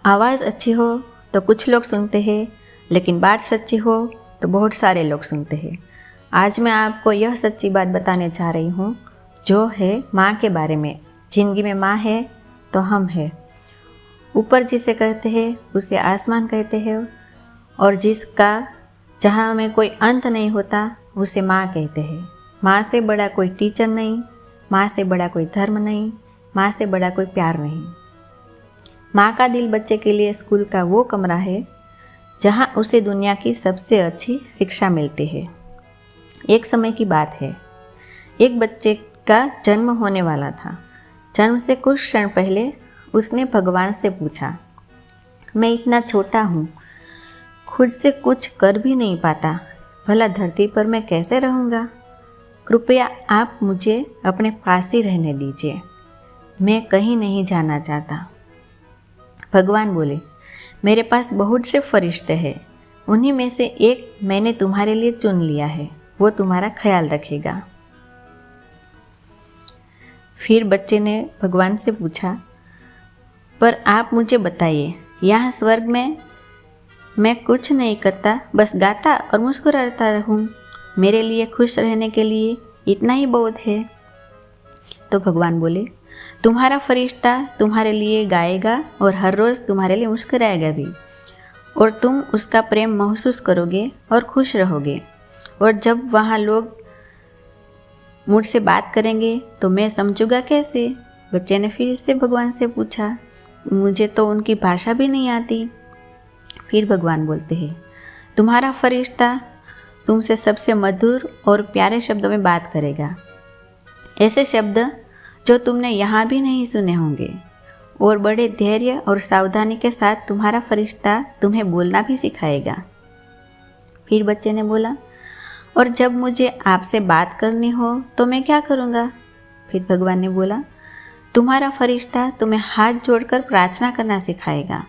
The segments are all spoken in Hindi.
आवाज़ अच्छी हो तो कुछ लोग सुनते हैं, लेकिन बात सच्ची हो तो बहुत सारे लोग सुनते हैं। आज मैं आपको यह सच्ची बात बताने जा रही हूँ, जो है माँ के बारे में। ज़िंदगी में माँ है तो हम हैं। ऊपर जिसे कहते हैं उसे आसमान कहते हैं, और जिसका जहाँ में कोई अंत नहीं होता उसे माँ कहते हैं। माँ से बड़ा कोई टीचर नहीं, माँ से बड़ा कोई धर्म नहीं, माँ से बड़ा कोई प्यार नहीं। माँ का दिल बच्चे के लिए स्कूल का वो कमरा है जहाँ उसे दुनिया की सबसे अच्छी शिक्षा मिलती है। एक समय की बात है, एक बच्चे का जन्म होने वाला था। जन्म से कुछ क्षण पहले उसने भगवान से पूछा, मैं इतना छोटा हूँ, खुद से कुछ कर भी नहीं पाता, भला धरती पर मैं कैसे रहूँगा? कृपया आप मुझे अपने पास ही रहने दीजिए, मैं कहीं नहीं जाना चाहता। भगवान बोले, मेरे पास बहुत से फरिश्ते हैं, उन्हीं में से एक मैंने तुम्हारे लिए चुन लिया है, वो तुम्हारा ख्याल रखेगा। फिर बच्चे ने भगवान से पूछा, पर आप मुझे बताइए, यहाँ स्वर्ग में मैं कुछ नहीं करता, बस गाता और मुस्कुराता रहूँ, मेरे लिए खुश रहने के लिए इतना ही बहुत है। तो भगवान बोले, तुम्हारा फरिश्ता तुम्हारे लिए गाएगा और हर रोज़ तुम्हारे लिए मुस्कुराएगा भी, और तुम उसका प्रेम महसूस करोगे और खुश रहोगे। और जब वहाँ लोग मुझसे बात करेंगे तो मैं समझूंगा कैसे? बच्चे ने फिर से भगवान से पूछा, मुझे तो उनकी भाषा भी नहीं आती। फिर भगवान बोलते हैं, तुम्हारा फरिश्ता तुमसे सबसे मधुर और प्यारे शब्दों में बात करेगा, ऐसे शब्द जो तुमने यहाँ भी नहीं सुने होंगे, और बड़े धैर्य और सावधानी के साथ तुम्हारा फरिश्ता तुम्हें बोलना भी सिखाएगा। फिर बच्चे ने बोला, और जब मुझे आपसे बात करनी हो तो मैं क्या करूँगा? फिर भगवान ने बोला, तुम्हारा फरिश्ता तुम्हें हाथ जोड़कर प्रार्थना करना सिखाएगा,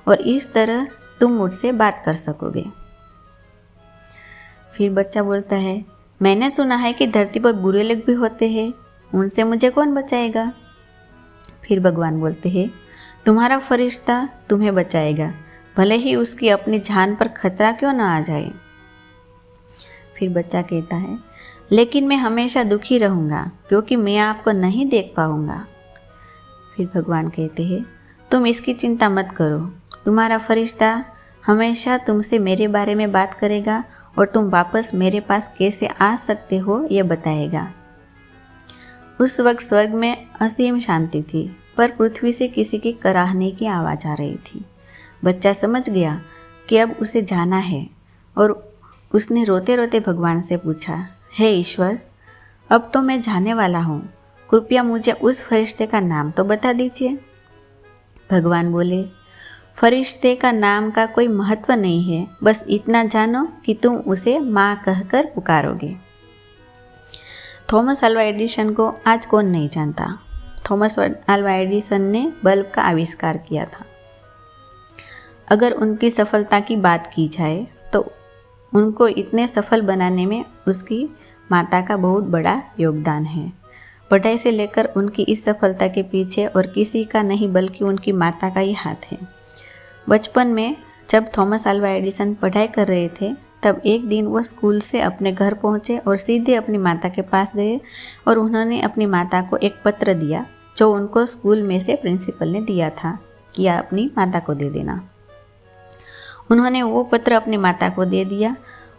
और इस तरह तुम मुझसे बात कर सकोगे। फिर बच्चा बोलता है, मैंने सुना है कि धरती पर बुरे लोग भी होते हैं, उनसे मुझे कौन बचाएगा? फिर भगवान बोलते हैं, तुम्हारा फरिश्ता तुम्हें बचाएगा, भले ही उसकी अपनी जान पर खतरा क्यों न आ जाए। फिर बच्चा कहता है, लेकिन मैं हमेशा दुखी रहूँगा क्योंकि मैं आपको नहीं देख पाऊँगा। फिर भगवान कहते हैं, तुम इसकी चिंता मत करो, तुम्हारा फरिश्ता हमेशा तुमसे मेरे बारे में बात करेगा और तुम वापस मेरे पास कैसे आ सकते हो यह बताएगा। उस वक्त स्वर्ग में असीम शांति थी, पर पृथ्वी से किसी की कराहने की आवाज़ आ रही थी। बच्चा समझ गया कि अब उसे जाना है, और उसने रोते रोते भगवान से पूछा, हे ईश्वर, अब तो मैं जाने वाला हूँ, कृपया मुझे उस फरिश्ते का नाम तो बता दीजिए। भगवान बोले, फरिश्ते का नाम का कोई महत्व नहीं है, बस इतना जानो कि तुम उसे माँ कहकर पुकारोगे। थॉमस अल्वा एडिसन को आज कौन नहीं जानता? थॉमस अल्वा एडिसन ने बल्ब का आविष्कार किया था। अगर उनकी सफलता की बात की जाए तो उनको इतने सफल बनाने में उसकी माता का बहुत बड़ा योगदान है। पढ़ाई से लेकर उनकी इस सफलता के पीछे और किसी का नहीं बल्कि उनकी माता का ही हाथ है। बचपन में जब थॉमस अल्वा एडिसन पढ़ाई कर रहे थे, तब एक दिन वो स्कूल से अपने घर पहुंचे और सीधे अपनी माता के पास गए, और उन्होंने अपनी माता को एक पत्र दिया जो उनको स्कूल में से प्रिंसिपल ने दिया था कि अपनी माता को दे देना। उन्होंने वो पत्र अपनी माता को दे दिया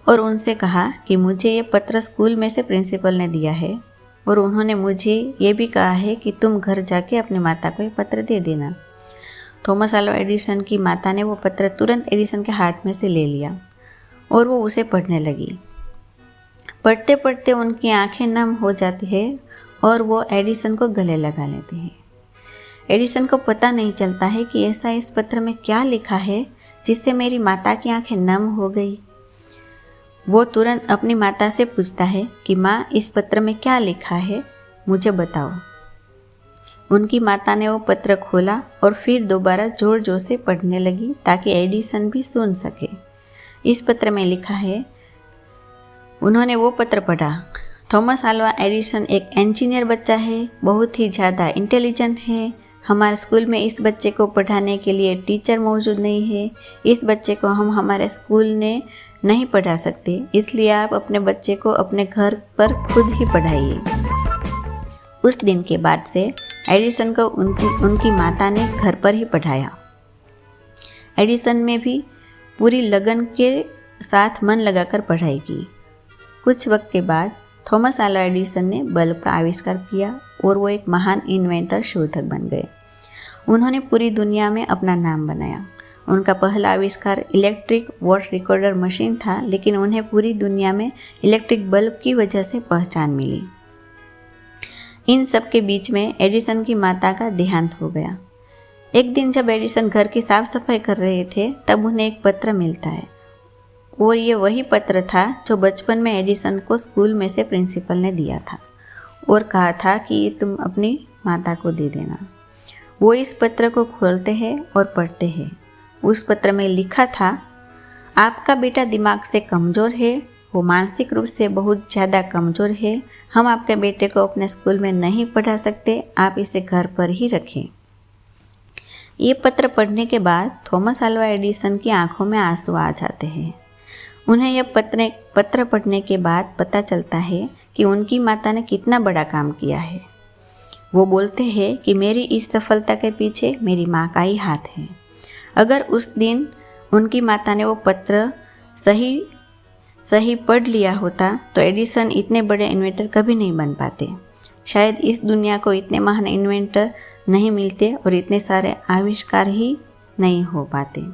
और उनसे कहा कि मुझे ये पत्र स्कूल में से प्रिंसिपल ने दिया है, और उन्होंने मुझे ये भी कहा है कि तुम घर जाके अपनी माता को ये पत्र दे देना। थॉमस अल्वा एडिसन की माता ने वो पत्र तुरंत एडिसन के हाथ में से ले लिया और वो उसे पढ़ने लगी। पढ़ते पढ़ते उनकी आंखें नम हो जाती है और वो एडिसन को गले लगा लेते हैं। एडिसन को पता नहीं चलता है कि ऐसा इस पत्र में क्या लिखा है जिससे मेरी माता की आंखें नम हो गई। वो तुरंत अपनी माता से पूछता है कि माँ, इस पत्र में क्या लिखा है, मुझे बताओ। उनकी माता ने वो पत्र खोला और फिर दोबारा जोर जोर से पढ़ने लगी ताकि एडिसन भी सुन सके। इस पत्र में लिखा है, उन्होंने वो पत्र पढ़ा, थॉमस अल्वा एडिसन एक इंजीनियर बच्चा है, बहुत ही ज़्यादा इंटेलिजेंट है, हमारे स्कूल में इस बच्चे को पढ़ाने के लिए टीचर मौजूद नहीं है, इस बच्चे को हम हमारे स्कूल ने नहीं पढ़ा सकते, इसलिए आप अपने बच्चे को अपने घर पर खुद ही पढ़ाइए। उस दिन के बाद से एडिसन को उनकी माता ने घर पर ही पढ़ाया। एडिसन ने भी पूरी लगन के साथ मन लगाकर पढ़ाई की। कुछ वक्त के बाद थॉमस अल्वा एडिसन ने बल्ब का आविष्कार किया और वो एक महान इन्वेंटर शोधक बन गए। उन्होंने पूरी दुनिया में अपना नाम बनाया। उनका पहला आविष्कार इलेक्ट्रिक वॉट रिकॉर्डर मशीन था, लेकिन उन्हें पूरी दुनिया में इलेक्ट्रिक बल्ब की वजह से पहचान मिली। इन सब के बीच में एडिसन की माता का देहांत हो गया। एक दिन जब एडिसन घर की साफ सफाई कर रहे थे, तब उन्हें एक पत्र मिलता है और ये वही पत्र था जो बचपन में एडिसन को स्कूल में से प्रिंसिपल ने दिया था और कहा था कि ये तुम अपनी माता को दे देना। वो इस पत्र को खोलते हैं और पढ़ते हैं। उस पत्र में लिखा था, आपका बेटा दिमाग से कमज़ोर है, वो मानसिक रूप से बहुत ज़्यादा कमज़ोर है। हम आपके बेटे को अपने स्कूल में नहीं पढ़ा सकते, आप इसे घर पर ही रखें। ये पत्र पढ़ने के बाद थॉमस अल्वा एडिसन की आंखों में आंसू आ जाते हैं। उन्हें यह पत्र पढ़ने के बाद पता चलता है कि उनकी माता ने कितना बड़ा काम किया है। वो बोलते हैं कि मेरी इस सफलता के पीछे मेरी माँ का ही हाथ है। अगर उस दिन उनकी माता ने वो पत्र सही पढ़ लिया होता तो एडिसन इतने बड़े इन्वेंटर कभी नहीं बन पाते। शायद इस दुनिया को इतने महान इन्वेंटर नहीं मिलते और इतने सारे आविष्कार ही नहीं हो पाते।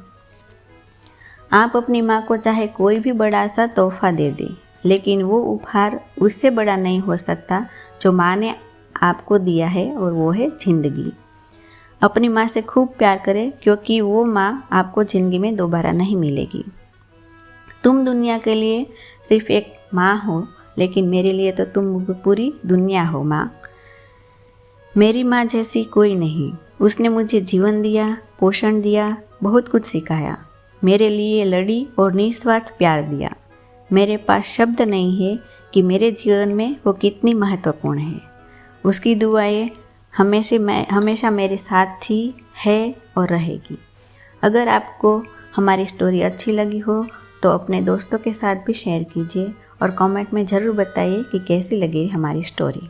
आप अपनी माँ को चाहे कोई भी बड़ा सा तोहफा दे दें, लेकिन वो उपहार उससे बड़ा नहीं हो सकता जो माँ ने आपको दिया है, और वो है ज़िंदगी। अपनी माँ से खूब प्यार करें, क्योंकि वो माँ आपको ज़िंदगी में दोबारा नहीं मिलेगी। तुम दुनिया के लिए सिर्फ एक माँ हो, लेकिन मेरे लिए तो तुम पूरी दुनिया हो माँ। मेरी माँ जैसी कोई नहीं। उसने मुझे जीवन दिया, पोषण दिया, बहुत कुछ सिखाया, मेरे लिए लड़ी और निस्वार्थ प्यार दिया। मेरे पास शब्द नहीं है कि मेरे जीवन में वो कितनी महत्वपूर्ण है। उसकी दुआएं हमेशा मेरे साथ थी, है और रहेगी। अगर आपको हमारी स्टोरी अच्छी लगी हो तो अपने दोस्तों के साथ भी शेयर कीजिए और कमेंट में ज़रूर बताइए कि कैसी लगी हमारी स्टोरी।